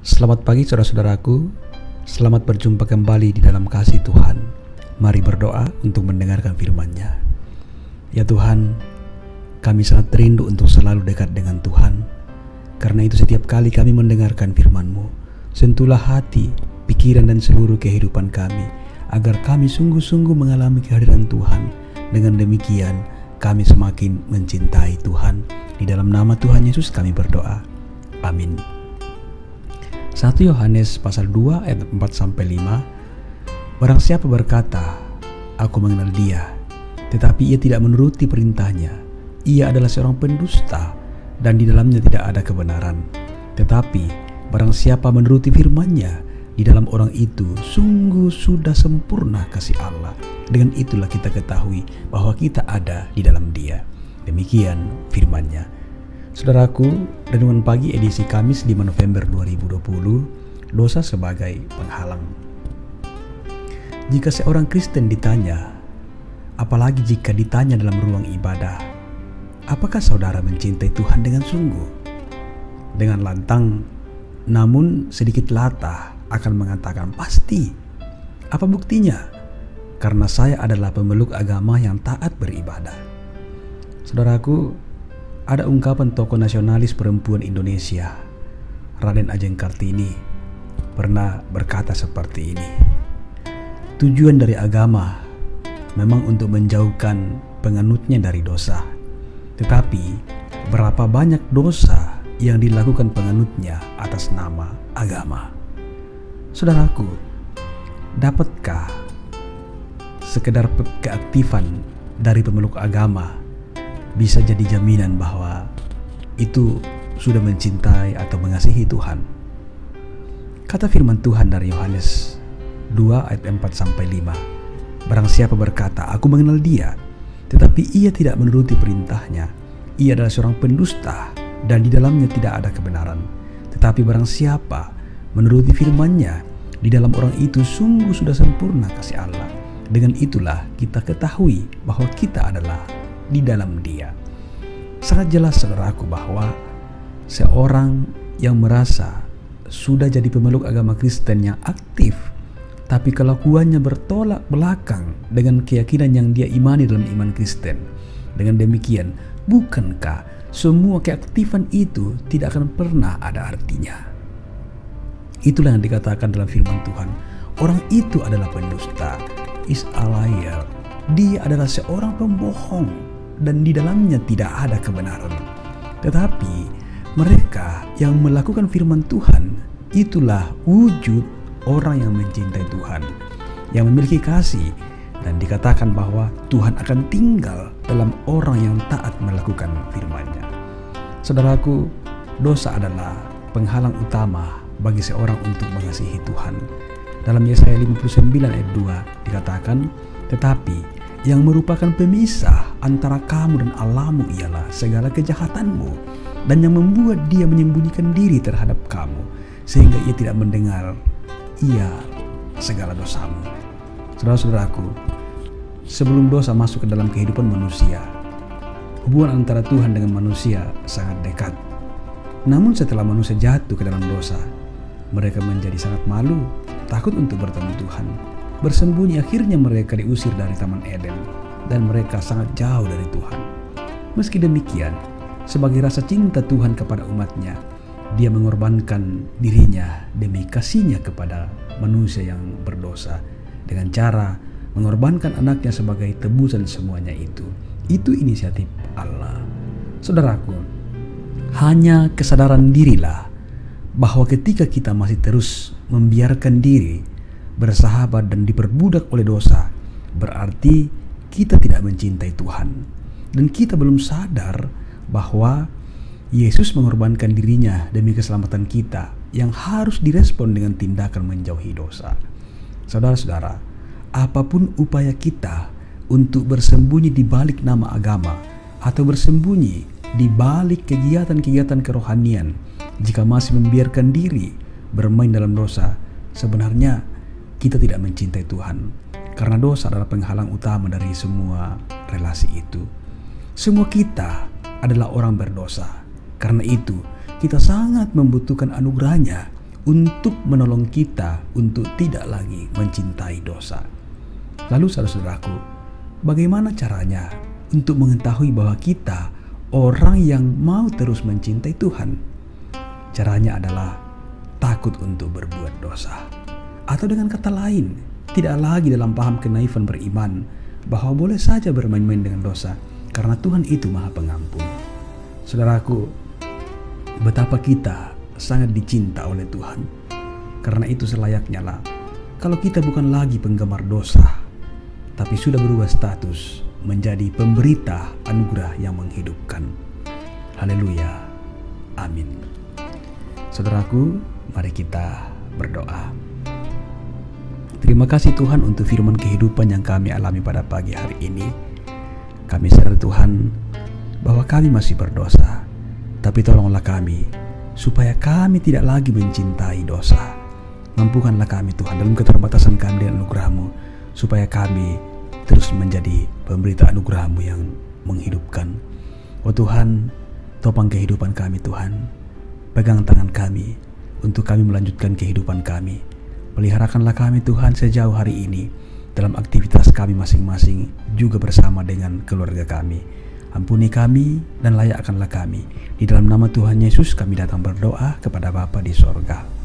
Selamat pagi saudara-saudaraku, selamat berjumpa kembali di dalam kasih Tuhan. Mari berdoa untuk mendengarkan firman-Nya. Ya Tuhan, kami sangat rindu untuk selalu dekat dengan Tuhan. Karena itu setiap kali kami mendengarkan firman-Mu, sentuhlah hati, pikiran dan seluruh kehidupan kami, agar kami sungguh-sungguh mengalami kehadiran Tuhan. Dengan demikian, kami semakin mencintai Tuhan. Di dalam nama Tuhan Yesus kami berdoa. Amin. 1 Yohanes pasal 2 ayat 4-5. Barang siapa berkata, aku mengenal dia, tetapi ia tidak menuruti perintahnya, ia adalah seorang pendusta, dan di dalamnya tidak ada kebenaran. Tetapi barang siapa menuruti firman-Nya, di dalam orang itu sungguh sudah sempurna kasih Allah. Dengan itulah kita ketahui bahwa kita ada di dalam Dia. Demikian firman-Nya. Saudaraku, renungan pagi edisi Kamis 5 November 2020, dosa sebagai penghalang. Jika seorang Kristen ditanya, apalagi jika ditanya dalam ruang ibadah, apakah saudara mencintai Tuhan dengan sungguh? Dengan lantang, namun sedikit latah akan mengatakan pasti. Apa buktinya? Karena saya adalah pemeluk agama yang taat beribadah. Saudaraku, ada ungkapan tokoh nasionalis perempuan Indonesia, Raden Ajeng Kartini, pernah berkata seperti ini. Tujuan dari agama memang untuk menjauhkan penganutnya dari dosa. Tetapi berapa banyak dosa yang dilakukan penganutnya atas nama agama? Saudaraku, dapatkah sekedar keaktifan dari pemeluk agama bisa jadi jaminan bahwa itu sudah mencintai atau mengasihi Tuhan? Kata firman Tuhan dari Yohanes 2 ayat 4-5. Barang siapa berkata, aku mengenal dia, tetapi ia tidak menuruti perintahnya, ia adalah seorang pendusta, dan di dalamnya tidak ada kebenaran. Tetapi barang siapa menuruti firman-Nya, di dalam orang itu sungguh sudah sempurna kasih Allah. Dengan itulah kita ketahui bahwa kita adalah di dalam Dia. Sangat jelas saudaraku bahwa seorang yang merasa sudah jadi pemeluk agama Kristen yang aktif, tapi kelakuannya bertolak belakang dengan keyakinan yang dia imani dalam iman Kristen. Dengan demikian, bukankah semua keaktifan itu tidak akan pernah ada artinya? Itulah yang dikatakan dalam firman Tuhan. Orang itu adalah pendusta, is a liar. Dia adalah seorang pembohong, dan di dalamnya tidak ada kebenaran. Tetapi mereka yang melakukan firman Tuhan, itulah wujud orang yang mencintai Tuhan, yang memiliki kasih, dan dikatakan bahwa Tuhan akan tinggal dalam orang yang taat melakukan firman-Nya. Saudaraku, dosa adalah penghalang utama bagi seorang untuk mengasihi Tuhan. Dalam Yesaya 59 ayat 2 dikatakan, tetapi yang merupakan pemisah antara kamu dan Allahmu ialah segala kejahatanmu, dan yang membuat dia menyembunyikan diri terhadap kamu, sehingga ia tidak mendengar segala dosamu. Saudara-saudaraku, sebelum dosa masuk ke dalam kehidupan manusia, hubungan antara Tuhan dengan manusia sangat dekat. Namun setelah manusia jatuh ke dalam dosa, mereka menjadi sangat malu, takut untuk bertemu Tuhan. Bersembunyi, akhirnya mereka diusir dari Taman Eden, dan mereka sangat jauh dari Tuhan. Meski demikian, sebagai rasa cinta Tuhan kepada umatnya, Dia mengorbankan dirinya demi kasihnya kepada manusia yang berdosa, dengan cara mengorbankan anaknya sebagai tebusan semuanya itu. Itu inisiatif Allah. Saudaraku, hanya kesadaran dirilah bahwa ketika kita masih terus membiarkan diri bersahabat dan diperbudak oleh dosa, berarti kita tidak mencintai Tuhan, dan kita belum sadar bahwa Yesus mengorbankan dirinya demi keselamatan kita yang harus direspon dengan tindakan menjauhi dosa. Saudara-saudara, apapun upaya kita untuk bersembunyi di balik nama agama atau bersembunyi di balik kegiatan-kegiatan kerohanian, jika masih membiarkan diri bermain dalam dosa, sebenarnya kita tidak mencintai Tuhan, karena dosa adalah penghalang utama dari semua relasi itu. Semua kita adalah orang berdosa. Karena itu, kita sangat membutuhkan anugerah-Nya untuk menolong kita untuk tidak lagi mencintai dosa. Lalu saudara-saudaraku, bagaimana caranya untuk mengetahui bahwa kita orang yang mau terus mencintai Tuhan? Caranya adalah takut untuk berbuat dosa. Atau dengan kata lain, tidak lagi dalam paham kenaifan beriman bahwa boleh saja bermain-main dengan dosa karena Tuhan itu Maha Pengampun. Saudaraku, betapa kita sangat dicinta oleh Tuhan. Karena itu selayaknya lah kalau kita bukan lagi penggemar dosa, tapi sudah berubah status menjadi pemberita anugerah yang menghidupkan. Haleluya. Amin. Saudaraku, mari kita berdoa. Terima kasih Tuhan untuk firman kehidupan yang kami alami pada pagi hari ini. Kami sadar Tuhan bahwa kami masih berdosa, tapi tolonglah kami supaya kami tidak lagi mencintai dosa. Mampukanlah kami Tuhan dalam keterbatasan kami dengan anugerah-Mu, supaya kami terus menjadi pemberita anugerah-Mu yang menghidupkan. Oh Tuhan, topang kehidupan kami Tuhan. Pegang tangan kami untuk kami melanjutkan kehidupan kami. Peliharakanlah kami Tuhan sejauh hari ini dalam aktivitas kami masing-masing, juga bersama dengan keluarga kami. Ampuni kami dan layakkanlah kami. Di dalam nama Tuhan Yesus kami datang berdoa kepada Bapa di sorga.